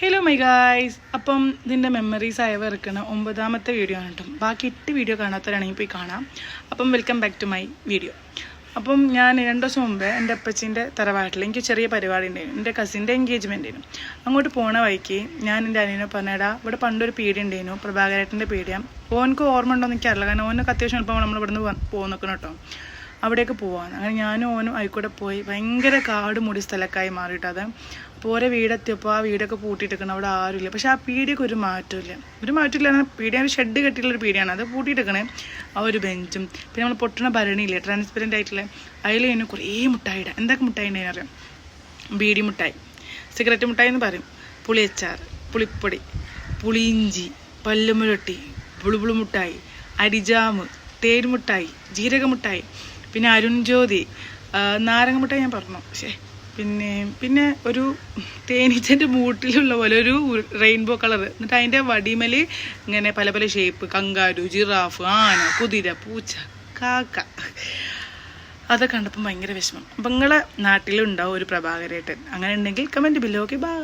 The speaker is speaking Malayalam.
Hello my guys. അപ്പം ഇതിൻ്റെ മെമ്മറീസ് ആയവ ഇറക്കുന്ന 9ാമത്തെ വീഡിയോ ആണ് കേട്ടോ. ബാക്കി 8 വീഡിയോ കാണാത്തവരാണെങ്കിൽ പോയി കാണാം. അപ്പം welcome back to my video. അപ്പം ഞാൻ 2 ദിവസം മുമ്പേ എൻ്റെ അപ്പച്ചീൻ്റെ തറവാട്ടിൽ എനിക്ക് ചെറിയ പരിപാടി ഉണ്ടായിരുന്നു. എൻ്റെ കസിൻ്റെ എൻഗേജ്മെൻ്റ് ആയിരുന്നു. അങ്ങോട്ട് പോണ വഴിക്ക് ഞാൻ എൻ്റെ അനിയനെ പറഞ്ഞടാ, ഇവിടെ പണ്ടൊരു പീടിയ ഉണ്ടായിരുന്നു, പ്രഭാകരേട്ടൻ്റെ പീടിയ. ഓനക്ക് ഓർമ്മ ഉണ്ടോ എന്ന് എനിക്കറിയില്ല, കാരണം ഓനൊക്കെ അത്യാവശ്യം എളുപ്പം നമ്മൾ ഇവിടെ നിന്ന് പോകുന്ന നിൽക്കണം കേട്ടോ. അവിടേക്ക് പോവാന്ന് അങ്ങനെ ഞാനും ഓനും ആയിക്കൂടെ പോയി. ഭയങ്കര കാട് മൂടി സ്ഥലക്കായി മാറിയിട്ടത്. അപ്പോൾ ഓരോ വീടെത്തിയപ്പോൾ ആ വീടൊക്കെ പൂട്ടിയിട്ടിരിക്കണം, അവിടെ ആരുമില്ല. പക്ഷെ ആ പീടിയൊക്കെ ഒരു മാറ്റമില്ല. പീടിയ ഒരു ഷെഡ് കെട്ടിയുള്ളൊരു പീടിയാണ്, അത് പൂട്ടിയിട്ടിരിക്കണേ. ആ ഒരു ബെഞ്ചും പിന്നെ നമ്മൾ പൊട്ടണ ഭരണിയില്ലേ, ട്രാൻസ്പെറൻ്റ് ആയിട്ടുള്ള, അതിൽ തന്നെ കുറേ മുട്ടായിടാം. എന്തൊക്കെ മുട്ടായി ഉണ്ടെന്ന് അറിയാം? ബീഡി മുട്ടായി, സിഗരറ്റ് മുട്ടായി എന്ന് പറയും, പുളിയച്ചാർ, പുളിപ്പൊടി, പുളിയിഞ്ചി, പല്ലുമുരട്ടി, പുളുപുളു മുട്ടായി, അരിജാമ്, തേൻ മുട്ടായി, ജീരകമുട്ടായി, പിന്നെ അരുൺ ജ്യോതി, നാരങ്ങ മുട്ടായി ഞാൻ പറഞ്ഞു. പിന്നെ ഒരു തേനീച്ചൻ്റെ മൂട്ടിലുള്ള പോലെ ഒരു റെയിൻബോ കളർ, എന്നിട്ട് അതിൻ്റെ വടിമേൽ ഇങ്ങനെ പല പല ഷേപ്പ്, കങ്കാരു, ജിറാഫ്, ആന, കുതിര, പൂച്ച, കാക്ക. അതൊക്കെ കണ്ടപ്പം ഭയങ്കര വിഷമം. അപ്പം നിങ്ങളെ നാട്ടിലുണ്ടാവും ഒരു പ്രഭാകരേട്ടൻ. അങ്ങനെ ഉണ്ടെങ്കിൽ കമൻറ്റ് ബില്ലോ. Okay, by.